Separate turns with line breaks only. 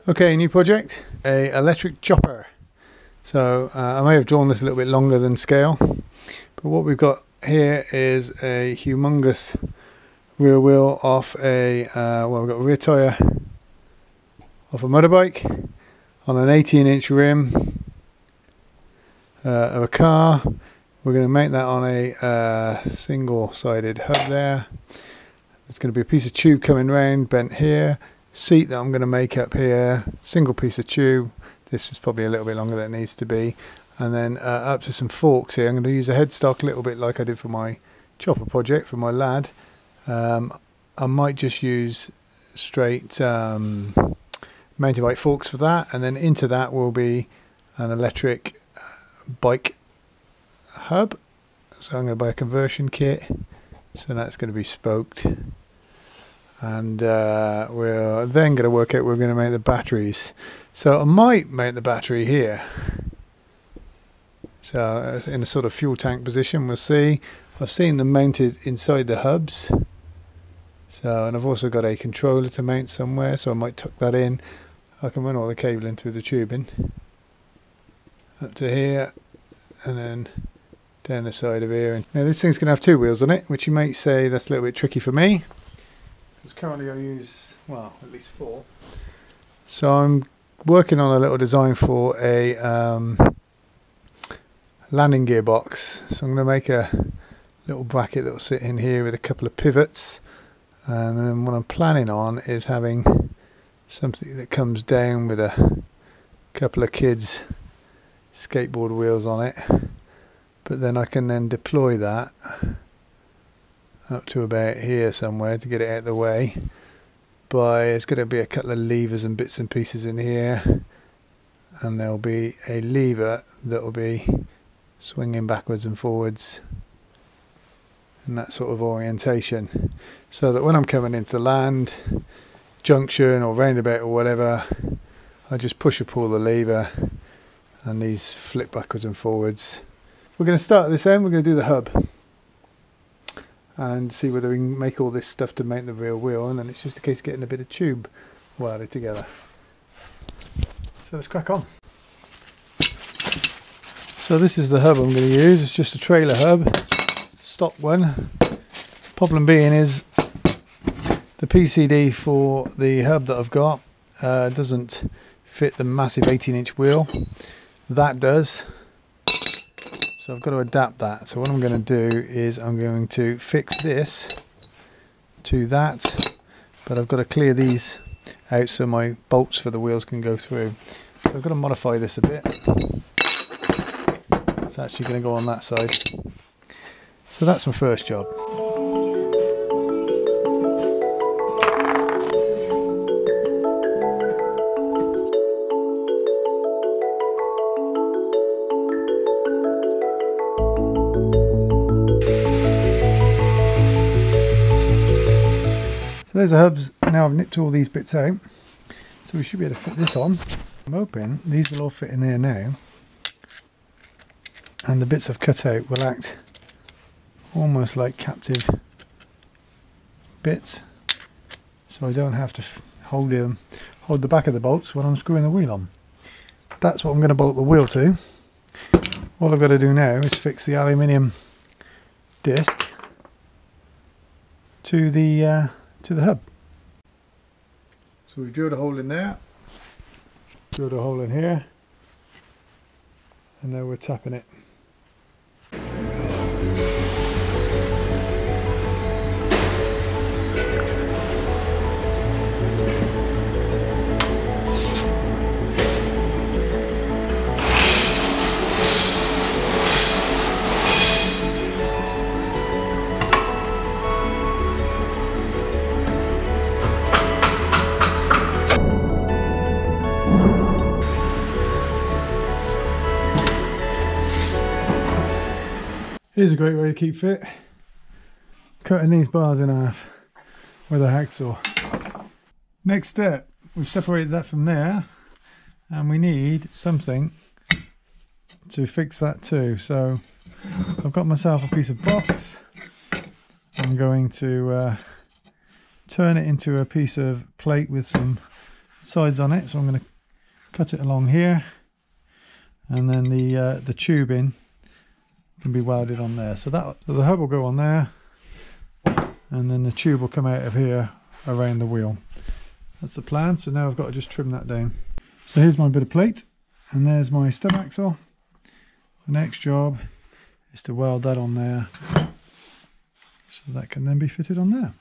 Okay, new project, a electric chopper. So I may have drawn this a little bit longer than scale, but what we've got here is a humongous rear wheel off a, well, we've got a rear tyre off a motorbike on an 18-inch rim of a car. We're going to mount that on a single-sided hub there. There's going to be a piece of tube coming round, bent here. Seat that I'm going to make up here, single piece of tube. This is probably a little bit longer than it needs to be, and then up to some forks here. I'm going to use a headstock a little bit like I did for my chopper project for my lad. I might just use straight mountain bike forks for that, and then into that will be an electric bike hub. So I'm going to buy a conversion kit, so that's going to be spoked. And we're then going to work out where we're going to make the batteries. So I might make the battery here. So in a sort of fuel tank position, we'll see. I've seen them mounted inside the hubs. So, and I've also got a controller to mount somewhere, so I might tuck that in. I can run all the cabling through the tubing up to here, and then down the side of here. Now this thing's going to have two wheels on it, which you might say that's a little bit tricky for me. Because currently I use, well, at least 4. So I'm working on a little design for a landing gearbox. So I'm going to make a little bracket that will sit in here with a couple of pivots. And then what I'm planning on is having something that comes down with a couple of kids' skateboard wheels on it. But then I can then deploy that up to about here somewhere to get it out of the way. But it's going to be a couple of levers and bits and pieces in here, and there'll be a lever that will be swinging backwards and forwards in that sort of orientation, so that when I'm coming into land, junction or roundabout or whatever, I just push or pull the lever and these flip backwards and forwards. We're going to start at this end. We're going to do the hub and see whether we can make all this stuff to make the rear wheel, and then it's just a case of getting a bit of tube welded together. So let's crack on. So this is the hub I'm going to use. It's just a trailer hub, stock one. Problem being is the PCD for the hub that I've got doesn't fit the massive 18-inch wheel. That does. So I've got to adapt that. So what I'm going to do is I'm going to fix this to that, but I've got to clear these out so my bolts for the wheels can go through. So I've got to modify this a bit. It's actually going to go on that side. So that's my first job. So there's the hubs. Now I've nipped all these bits out, so we should be able to fit this on. I'm hoping these will all fit in there now, and the bits I've cut out will act almost like captive bits, so I don't have to hold the back of the bolts when I'm screwing the wheel on. That's what I'm going to bolt the wheel to. All I've got to do now is fix the aluminium disc to the hub. So we've drilled a hole in there, drilled a hole in here, and now we're tapping it. Here's a great way to keep fit. Cutting these bars in half with a hacksaw. Next step, we've separated that from there, and we need something to fix that too. So I've got myself a piece of box. I'm going to turn it into a piece of plate with some sides on it, so I'm going to cut it along here, and then the tubing can be welded on there. So the hub will go on there, and then the tube will come out of here around the wheel. That's the plan. So now I've got to just trim that down. So here's my bit of plate, and there's my stub axle. The next job is to weld that on there, so that can then be fitted on there.